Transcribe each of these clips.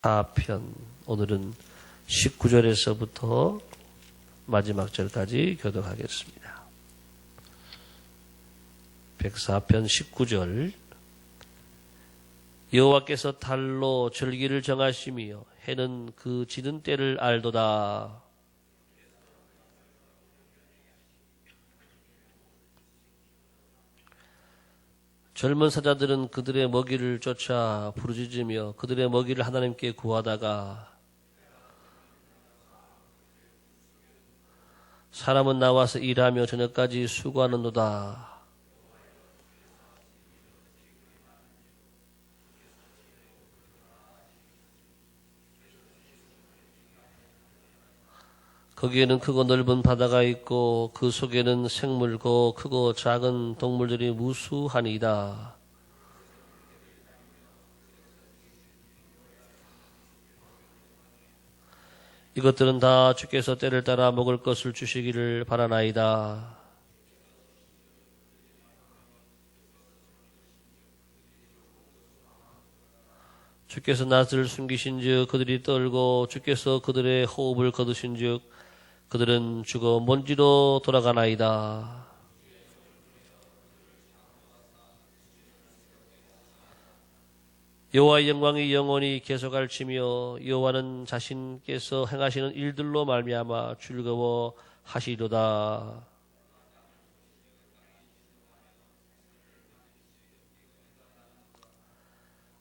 104편 오늘은 19절에서부터 마지막 절까지 교독하겠습니다. 104편 19절 여호와께서 달로 절기를 정하시며 해는 그 지는 때를 알도다. 젊은 사자들은 그들의 먹이를 쫓아 부르짖으며 그들의 먹이를 하나님께 구하다가 사람은 나와서 일하며 저녁까지 수고하는도다. 거기에는 크고 넓은 바다가 있고 그 속에는 생물고 크고 작은 동물들이 무수하니이다. 이것들은 다 주께서 때를 따라 먹을 것을 주시기를 바라나이다. 주께서 낯을 숨기신 즉 그들이 떨고 주께서 그들의 호흡을 거두신 즉 그들은 죽어 먼지로 돌아가나이다. 여호와의 영광이 영원히 계속할지며 여호와는 자신께서 행하시는 일들로 말미암아 즐거워하시리로다.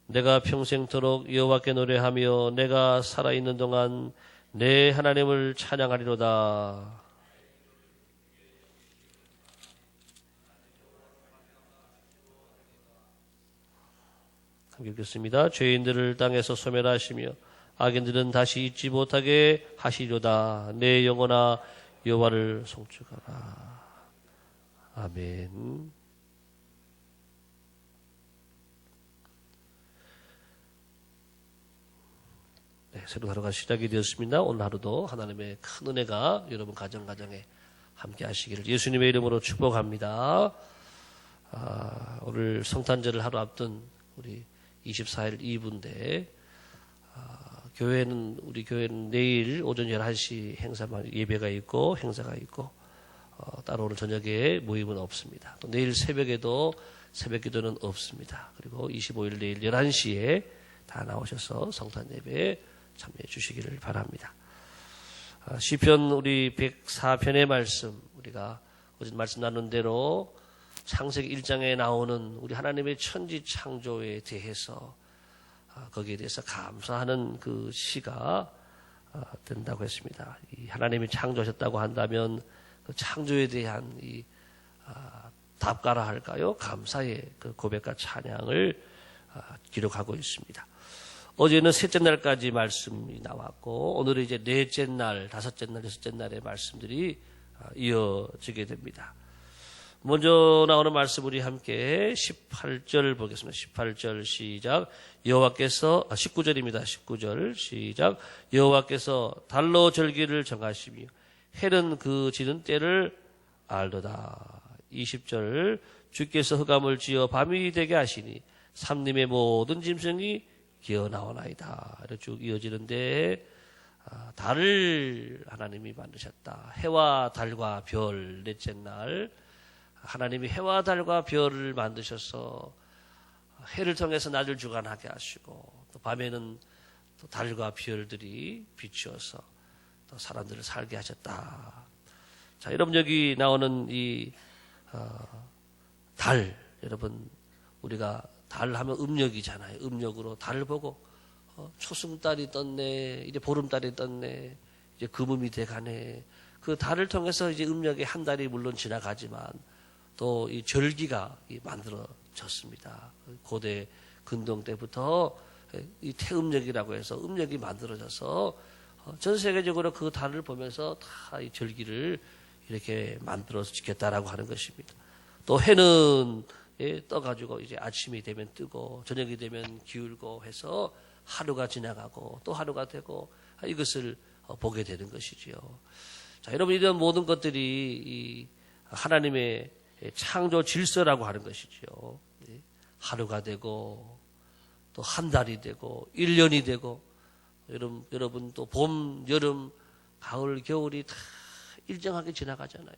내가 평생토록 여호와께 노래하며 내가 살아있는 동안 내 하나님을 찬양하리로다. 함께 읽겠습니다. 죄인들을 땅에서 소멸하시며 악인들은 다시 잊지 못하게 하시리로다. 내 영혼아 여호와를 송축하라. 아멘. 네, 새로운 하루가 시작이 되었습니다. 오늘 하루도 하나님의 큰 은혜가 여러분 가정에 함께 하시기를 예수님의 이름으로 축복합니다. 오늘 성탄절을 하루 앞둔 우리 24일 이브인데 우리 교회는 내일 오전 11시 예배가 있고 행사가 있고 따로 오늘 저녁에 모임은 없습니다. 또 내일 새벽에도 새벽 기도는 없습니다. 그리고 25일 내일 11시에 다 나오셔서 성탄 예배에 참여해 주시기를 바랍니다. 시편 우리 104편의 말씀, 우리가 어제 말씀 나눈 대로 창세기 1장에 나오는 우리 하나님의 천지 창조에 대해서 거기에 대해서 감사하는 그 시가 된다고 했습니다. 이 하나님이 창조하셨다고 한다면 그 창조에 대한 이 답가라 할까요? 감사의 그 고백과 찬양을 기록하고 있습니다. 어제는 셋째 날까지 말씀이 나왔고 오늘은 이제 넷째 날, 다섯째 날, 여섯째 날의 말씀들이 이어지게 됩니다. 먼저 나오는 말씀 우리 함께 18절 보겠습니다. 18절 시작. 19절입니다. 19절 시작. 여호와께서 달로 절기를 정하시며 해는 그 지는 때를 알도다. 20절 주께서 흑암을 지어 밤이 되게 하시니 삼림의 모든 짐승이 기어나오나이다. 이렇게 쭉 이어지는데 달을 하나님이 만드셨다. 해와 달과 별 넷째 날 하나님이 해와 달과 별을 만드셔서 해를 통해서 낮을 주관하게 하시고 또 밤에는 또 달과 별들이 비추어서 또 사람들을 살게 하셨다. 자, 여러분 여기 나오는 이 달, 여러분 우리가 달 하면 음력이잖아요. 음력으로 달을 보고 초승달이 떴네, 이제 보름달이 떴네, 이제 금음이 돼가네. 그 달을 통해서 이제 음력의 한 달이 물론 지나가지만 또 이 절기가 만들어졌습니다. 고대 근동 때부터 이 태음력이라고 해서 음력이 만들어져서 전 세계적으로 그 달을 보면서 다 이 절기를 이렇게 만들어서 지켰다라고 하는 것입니다. 또 해는 떠가지고 이제 아침이 되면 뜨고 저녁이 되면 기울고 해서 하루가 지나가고 또 하루가 되고 이것을 보게 되는 것이지요. 자, 여러분 이런 모든 것들이 이 하나님의 창조 질서라고 하는 것이지요. 하루가 되고 또 한 달이 되고 1년이 되고 여러분 또 봄, 여름, 가을, 겨울이 다 일정하게 지나가잖아요.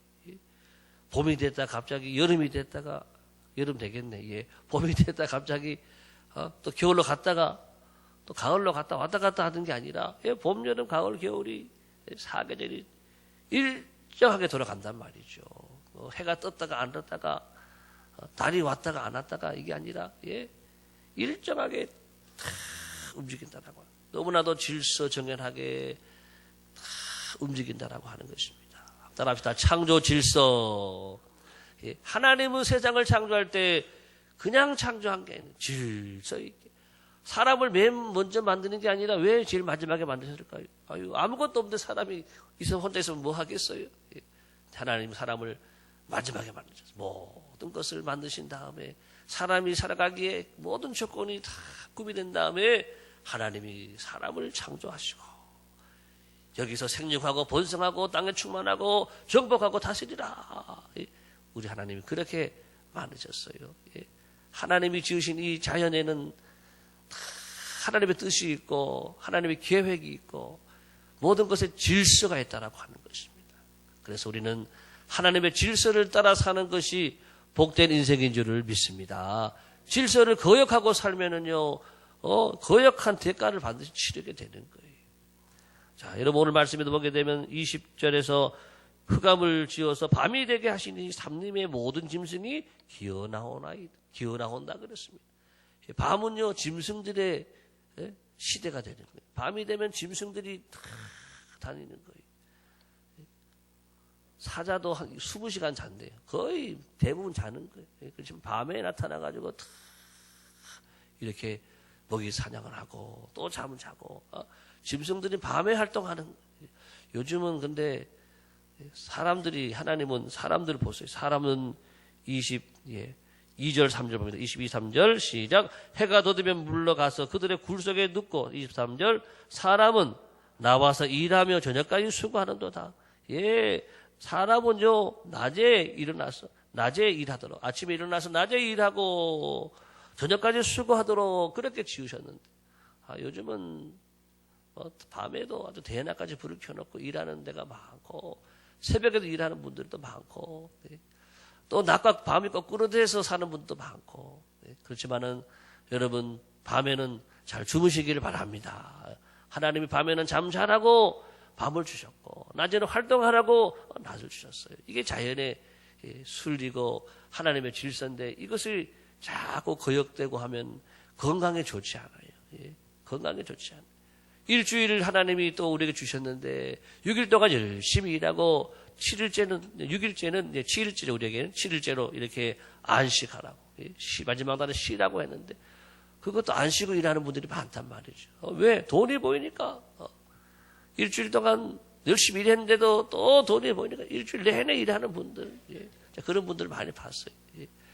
봄이 됐다 갑자기 여름이 됐다가 여름 되겠네. 예. 봄이 됐다 갑자기 또 겨울로 갔다가 또 가을로 갔다 왔다 갔다 하는 게 아니라 봄, 여름, 가을, 겨울이 사계절이 일정하게 돌아간단 말이죠. 해가 떴다가 안 떴다가 달이 왔다가 안 왔다가 이게 아니라 일정하게 다 움직인다라고. 너무나도 질서정연하게 다 움직인다라고 하는 것입니다. 따라합시다. 창조 질서. 하나님은 세상을 창조할 때 그냥 창조한 게 아니라 질서 있게. 사람을 맨 먼저 만드는 게 아니라 왜 제일 마지막에 만드셨을까요? 아무것도 없는데 사람이 혼자 있으면 뭐 하겠어요? 하나님은 사람을 마지막에 만드셨어요. 모든 것을 만드신 다음에 사람이 살아가기에 모든 조건이 다 구비된 다음에 하나님이 사람을 창조하시고 여기서 생육하고 번성하고 땅에 충만하고 정복하고 다스리라. 우리 하나님이 그렇게 만드셨어요. 하나님이 지으신 이 자연에는 하나님의 뜻이 있고 하나님의 계획이 있고 모든 것에 질서가 있다라고 하는 것입니다. 그래서 우리는 하나님의 질서를 따라 사는 것이 복된 인생인 줄을 믿습니다. 질서를 거역하고 살면은요, 거역한 대가를 반드시 치르게 되는 거예요. 자, 여러분 오늘 말씀에도 보게 되면 20절에서 흑암을 지어서 밤이 되게 하시니 삼림의 모든 짐승이 기어나온다 그랬습니다. 밤은요 짐승들의 시대가 되는 거예요. 밤이 되면 짐승들이 다 다니는 거예요. 사자도 한 20시간 잔대요. 거의 대부분 자는 거예요. 그렇지만 밤에 나타나가지고 다 이렇게 먹이 사냥을 하고 또 잠을 자고 짐승들이 밤에 활동하는 거예요. 요즘은 근데 사람들이 하나님은 사람들을 보세요. 사람은 2절 3절 봅니다. 22, 3절 시작. 해가 돋으면 물러가서 그들의 굴 속에 눕고 23절 사람은 나와서 일하며 저녁까지 수고하는도다. 사람은요 낮에 일어나서 낮에 일하도록 아침에 일어나서 낮에 일하고 저녁까지 수고하도록 그렇게 지으셨는데 요즘은 밤에도 아주 대낮까지 불을 켜놓고 일하는 데가 많고 새벽에도 일하는 분들도 많고 또 낮과 밤이 거꾸로 돼서 사는 분도 많고 그렇지만은 여러분 밤에는 잘 주무시기를 바랍니다. 하나님이 밤에는 잠 잘하고 밤을 주셨고 낮에는 활동하라고 낮을 주셨어요. 이게 자연의 순리고 하나님의 질서인데 이것을 자꾸 거역되고 하면 건강에 좋지 않아요. 건강에 좋지 않아요. 일주일을 하나님이 또 우리에게 주셨는데 6일 동안 열심히 일하고 6일째는 7일째 우리에게는 7일째로 이렇게 안식하라고 마지막 날은 쉬라고 했는데 그것도 안 쉬고 일하는 분들이 많단 말이죠. 왜? 돈이 보이니까. 일주일 동안 열심히 일했는데도 또 돈이 보이니까 일주일 내내 일하는 분들 그런 분들 많이 봤어요.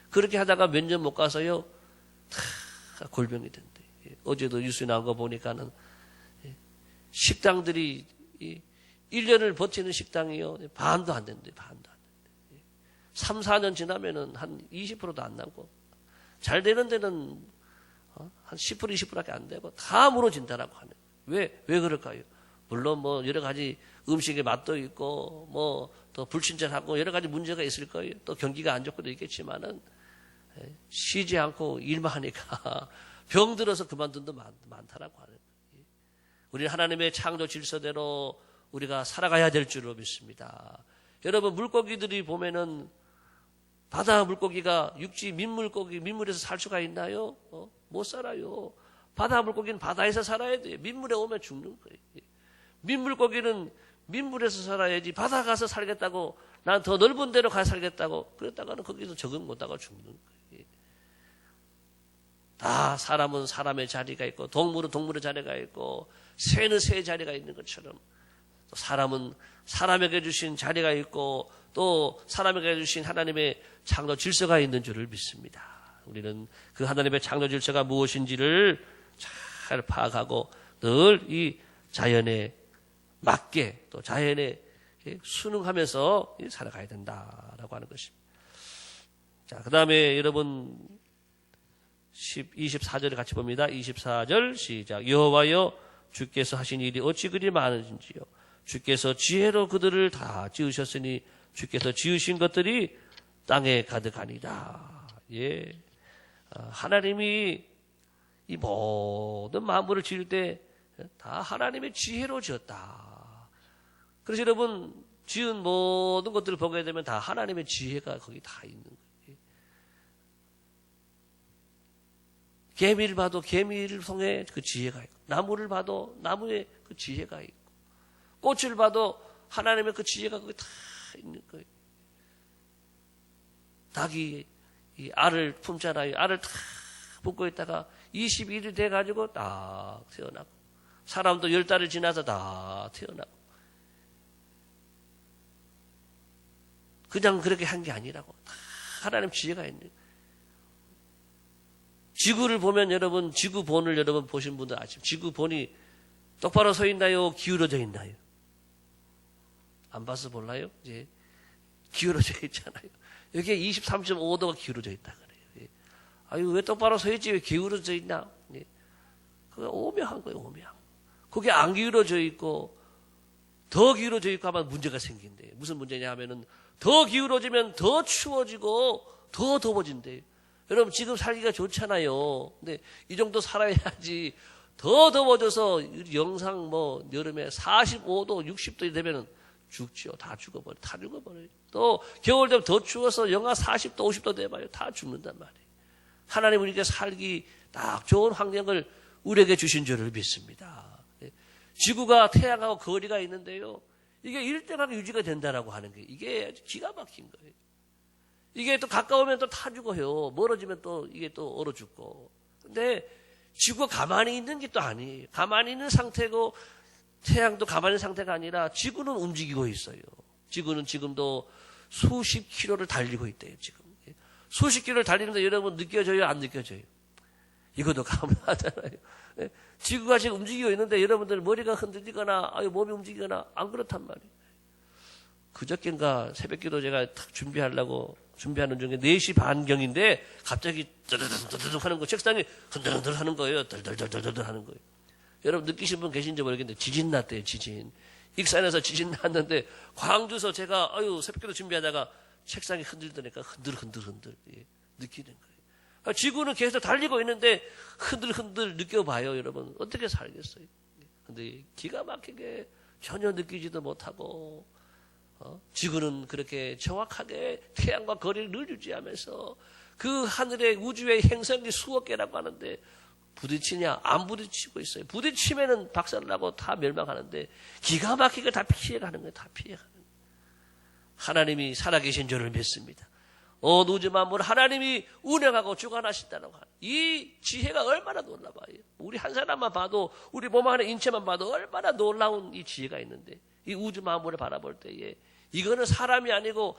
그렇게 하다가 몇 년 못 가서요 다 골병이 된대. 어제도 뉴스에 나온 거 보니까는 식당들이 1년을 버티는 식당이요 반도 안 된대. 반도 안 된대. 3, 4년 지나면은 한 20%도 안 남고 잘 되는 데는 한 10%, 20%밖에 안 되고 다 무너진다라고 하는. 왜 그럴까요? 물론 뭐 여러 가지 음식의 맛도 있고 뭐 또 불친절하고 여러 가지 문제가 있을 거예요. 또 경기가 안 좋고도 있겠지만은 쉬지 않고 일만 하니까 병 들어서 그만둔 도 많다라고 하는 거예요. 우리는 하나님의 창조 질서대로 우리가 살아가야 될 줄로 믿습니다. 여러분 물고기들이 보면은 바다 물고기가 육지 민물에서 살 수가 있나요? 못 살아요. 바다 물고기는 바다에서 살아야 돼요. 민물에 오면 죽는 거예요. 민물고기는 민물에서 살아야지 바다 가서 살겠다고 난 더 넓은 데로 가서 살겠다고 그랬다가는 거기서 적응 못하고 죽는 거예요. 다 사람은 사람의 자리가 있고 동물은 동물의 자리가 있고 새는 새의 자리가 있는 것처럼 또 사람은 사람에게 주신 자리가 있고 또 사람에게 주신 하나님의 창조 질서가 있는 줄을 믿습니다. 우리는 그 하나님의 창조 질서가 무엇인지를 잘 파악하고 늘 이 자연에 맞게 또 자연에 순응하면서 살아가야 된다라고 하는 것입니다. 자, 그 다음에 여러분 24절을 같이 봅니다. 24절 시작. 여호와여 주께서 하신 일이 어찌 그리 많으신지요. 주께서 지혜로 그들을 다 지으셨으니 주께서 지으신 것들이 땅에 가득하니라. 예. 하나님이 이 모든 만물을 지을 때 다 하나님의 지혜로 지었다. 그래서 여러분 지은 모든 것들을 보게 되면 다 하나님의 지혜가 거기 다 있는 거예요. 개미를 봐도 개미를 통해 그 지혜가 있고, 나무를 봐도 나무에 그 지혜가 있고, 꽃을 봐도 하나님의 그 지혜가 거기 다 있는 거예요. 닭이 이 알을 품잖아요. 알을 다 품고 있다가 21일이 돼가지고 딱 태어나고, 사람도 10달을 지나서 다 태어나고. 그냥 그렇게 한 게 아니라고. 다 하나님 지혜가 있는. 지구를 보면 여러분, 지구본을 여러분 보신 분들 아시죠? 지구본이 똑바로 서 있나요? 기울어져 있나요? 안 봐서 몰라요? 이제 기울어져 있잖아요. 여기에 23.5도가 기울어져 있다 그래요. 아유, 왜 똑바로 서 있지? 왜 기울어져 있나? 그게 오묘한 거예요, 오묘한. 거기 안 기울어져 있고 더 기울어져 있고 하면 문제가 생긴대요. 무슨 문제냐 하면은 더 기울어지면 더 추워지고 더 더워진대요. 여러분 지금 살기가 좋잖아요. 근데 이 정도 살아야지 더 더워져서 영상 뭐 여름에 45도, 60도 되면은 죽죠. 다 죽어버려요. 다 죽어버려요. 또 겨울 되면 더 추워서 영하 40도, 50도 돼봐요. 다 죽는단 말이에요. 하나님 우리에게 살기 딱 좋은 환경을 우리에게 주신 줄을 믿습니다. 지구가 태양하고 거리가 있는데요. 이게 일정하게 유지가 된다라고 하는 게 이게 기가 막힌 거예요. 이게 또 가까우면 또 타 죽어요. 멀어지면 또 이게 또 얼어 죽고. 근데 지구가 가만히 있는 게 또 아니에요. 가만히 있는 상태고 태양도 가만히 있는 상태가 아니라 지구는 움직이고 있어요. 지구는 지금도 수십 킬로를 달리고 있대요. 지금 수십 킬로를 달리는데 여러분 느껴져요? 안 느껴져요? 이것도 감사하잖아요. 지구가 지금 움직이고 있는데 여러분들 머리가 흔들리거나 몸이 움직이거나 안 그렇단 말이에요. 그저께인가 새벽기도 제가 탁 준비하는 중에 4시 반경인데 갑자기 드드드드드 하는 거, 책상이 흔들흔들 하는 거예요. 덜덜덜덜덜 하는 거예요. 여러분 느끼신 분 계신지 모르겠는데 지진 났대요. 지진. 익산에서 지진 났는데 광주에서 제가 새벽기도 준비하다가 책상이 흔들더니까 흔들 느끼는 거예요. 지구는 계속 달리고 있는데 흔들흔들 느껴봐요. 여러분 어떻게 살겠어요? 근데 기가 막히게 전혀 느끼지도 못하고 지구는 그렇게 정확하게 태양과 거리를 늘 유지하면서 그 하늘의 우주의 행성이 수억 개라고 하는데 부딪히냐? 안 부딪히고 있어요. 부딪히면은 박살나고 다 멸망하는데 기가 막히게 다 피해가는 거예요. 다 피해가는 거예요. 하나님이 살아계신 줄을 믿습니다. 온 우주 만물 하나님이 운행하고 주관하신다는 거. 이 지혜가 얼마나 놀라워요. 우리 한 사람만 봐도, 우리 몸 안에 인체만 봐도 얼마나 놀라운 이 지혜가 있는데, 이 우주 만물을 바라볼 때에 이거는 사람이 아니고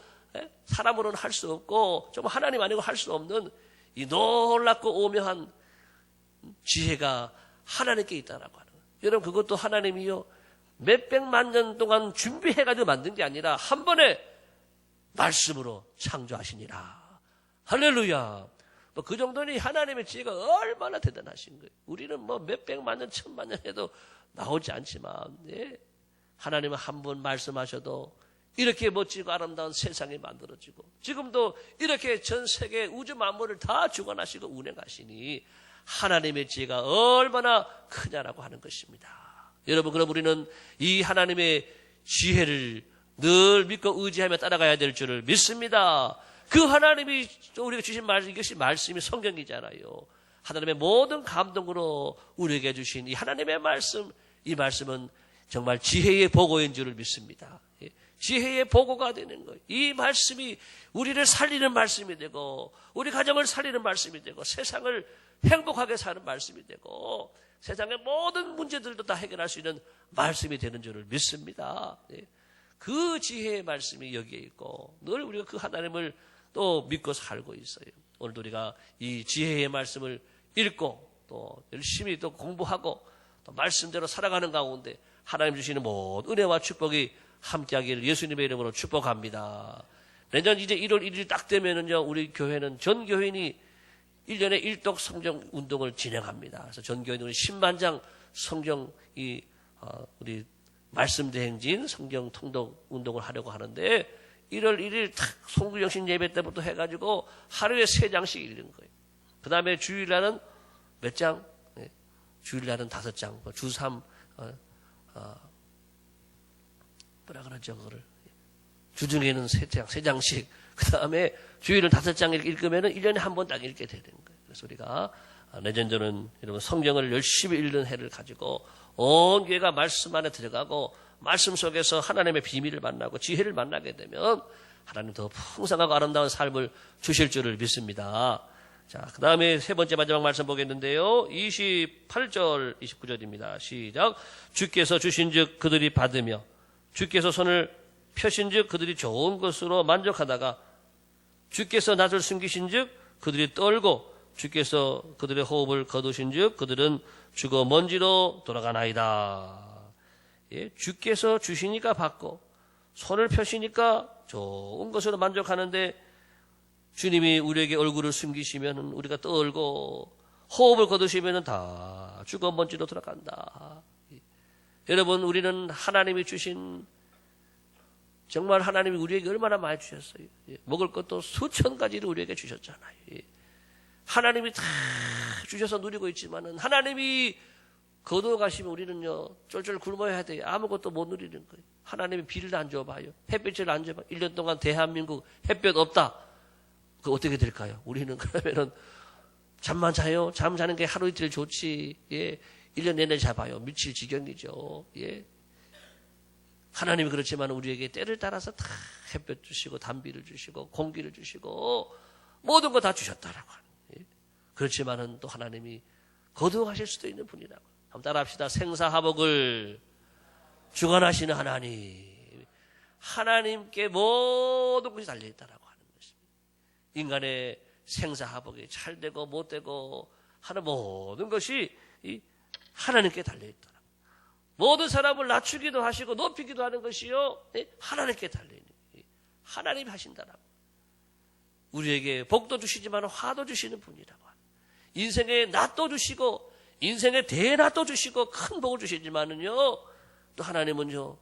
사람으로는 할 수 없고 좀 하나님 아니고 할 수 없는 이 놀랍고 오묘한 지혜가 하나님께 있다라고 하는 거예요. 여러분 그것도 하나님이요 몇백만 년 동안 준비해가지고 만든 게 아니라 한 번에 말씀으로 창조하시니라. 할렐루야. 그 정도니 하나님의 지혜가 얼마나 대단하신 거예요. 우리는 뭐 몇백만 년, 천만 년 해도 나오지 않지만 하나님은 한 번 말씀하셔도 이렇게 멋지고 아름다운 세상이 만들어지고 지금도 이렇게 전 세계 우주 만물을 다 주관하시고 운행하시니 하나님의 지혜가 얼마나 크냐라고 하는 것입니다. 여러분 그럼 우리는 이 하나님의 지혜를 늘 믿고 의지하며 따라가야 될 줄을 믿습니다. 그 하나님이 우리가 주신 말씀, 이것이 말씀이 성경이잖아요. 하나님의 모든 감동으로 우리에게 주신 이 하나님의 말씀, 이 말씀은 정말 지혜의 보고인 줄을 믿습니다. 지혜의 보고가 되는 거예요. 이 말씀이 우리를 살리는 말씀이 되고 우리 가정을 살리는 말씀이 되고 세상을 행복하게 사는 말씀이 되고 세상의 모든 문제들도 다 해결할 수 있는 말씀이 되는 줄을 믿습니다. 그 지혜의 말씀이 여기에 있고 늘 우리가 그 하나님을 또 믿고 살고 있어요. 오늘도 우리가 이 지혜의 말씀을 읽고 또 열심히 또 공부하고 또 말씀대로 살아가는 가운데 하나님 주시는 모든 은혜와 축복이 함께하기를 예수님의 이름으로 축복합니다. 내년 이제 1월 1일 딱 되면은요 우리 교회는 전 교인이 1년에 1독 성경 운동을 진행합니다. 그래서 전 교인은 10만 장 성경 우리 말씀 대행진 성경 통독 운동을 하려고 하는데 1월 1일 탁 송구영신 예배 때부터 해가지고 하루에 3장씩 읽는 거예요. 그 다음에 주일날은 몇 장? 네. 주일날은 5장, 주3 뭐라 그러죠 그거를 주중에는 3장씩 그 다음에 주일은 5장 읽으면은 1년에 한 번 딱 읽게 되는 거예요. 그래서 우리가 내년도는 여러분 성경을 열심히 읽는 해를 가지고 온 교회가 말씀 안에 들어가고 말씀 속에서 하나님의 비밀을 만나고 지혜를 만나게 되면 하나님 더 풍성하고 아름다운 삶을 주실 줄을 믿습니다. 자, 그 다음에 세 번째 마지막 말씀 보겠는데요. 28절, 29절입니다. 시작. 주께서 주신즉 그들이 받으며 주께서 손을 펴신즉 그들이 좋은 것으로 만족하다가 주께서 낯을 숨기신즉 그들이 떨고 주께서 그들의 호흡을 거두신즉 그들은 죽어 먼지로 돌아가나이다. 예, 주께서 주시니까 받고 손을 펴시니까 좋은 것으로 만족하는데 주님이 우리에게 얼굴을 숨기시면 우리가 떨고 호흡을 거두시면 다 죽어 먼지로 돌아간다. 예. 여러분 우리는 하나님이 주신 정말 하나님이 우리에게 얼마나 많이 주셨어요. 예. 먹을 것도 수천 가지를 우리에게 주셨잖아요. 예. 하나님이 다 주셔서 누리고 있지만은 하나님이 거두어가시면 우리는요 쫄쫄 굶어야 돼요. 아무것도 못 누리는 거예요. 하나님이 비를 안 줘봐요. 햇빛을 안 줘봐요. 1년 동안 대한민국 햇볕 없다. 그 어떻게 될까요? 우리는 그러면은 잠만 자요. 잠 자는 게 하루 이틀 좋지. 예, 1년 내내 자봐요. 미칠 지경이죠. 예. 하나님이 그렇지만 우리에게 때를 따라서 다 햇볕 주시고 단비를 주시고 공기를 주시고 모든 거 다 주셨다라고 하는. 예. 그렇지만은 또 하나님이 거두어 가실 수도 있는 분이라고. 한번 따라합시다. 생사화복을 주관하시는 하나님. 하나님께 모든 것이 달려있다라고 하는 것입니다. 인간의 생사화복이 잘되고 못되고 하는 모든 것이 하나님께 달려있다라고. 모든 사람을 낮추기도 하시고 높이기도 하는 것이요 하나님께 달려있는 하나님이 하신다라고. 우리에게 복도 주시지만 화도 주시는 분이라고. 인생에 낫도 주시고 인생에 대낫도 주시고 큰 복을 주시지만은요 또 하나님은요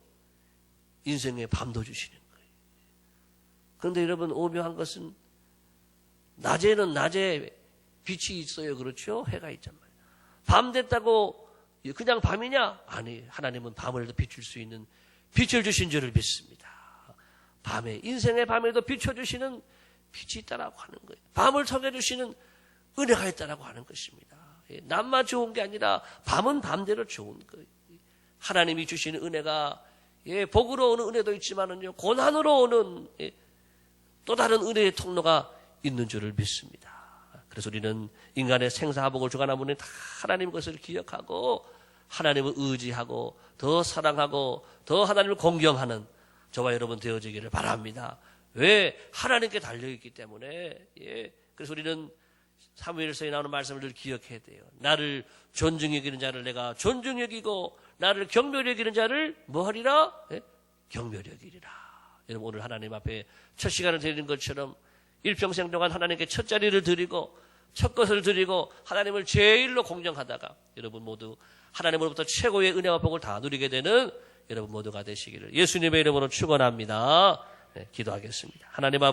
인생에 밤도 주시는 거예요. 그런데 여러분 오묘한 것은 낮에는 낮에 빛이 있어요. 그렇죠? 해가 있단 말이에요. 밤 됐다고 그냥 밤이냐? 아니, 하나님은 밤을 비출 수 있는 빛을 주신 줄을 믿습니다. 밤에 인생의 밤에도 비춰주시는 빛이 있다라고 하는 거예요. 밤을 통해 주시는 은혜가 있다라고 하는 것입니다. 낮만 좋은 게 아니라 밤은 밤대로 좋은 거예요. 하나님이 주시는 은혜가 복으로 오는 은혜도 있지만은요 고난으로 오는 또 다른 은혜의 통로가 있는 줄을 믿습니다. 그래서 우리는 인간의 생사화복을 주관하는 분은 다 하나님 것을 기억하고 하나님을 의지하고 더 사랑하고 더 하나님을 공경하는 저와 여러분 되어지기를 바랍니다. 왜? 하나님께 달려있기 때문에. 그래서 우리는 사무엘서에 나오는 말씀을 늘 기억해야 돼요. 나를 존중히 여기는 자를 내가 존중히 여기고 나를 경멸히 여기는 자를 뭐하리라? 경멸히 여기리라. 여러분 오늘 하나님 앞에 첫 시간을 드리는 것처럼 일평생 동안 하나님께 첫 자리를 드리고 첫 것을 드리고 하나님을 제일로 공경하다가 여러분 모두 하나님으로부터 최고의 은혜와 복을 다 누리게 되는 여러분 모두가 되시기를 예수님의 이름으로 축원합니다. 기도하겠습니다. 하나님 아버지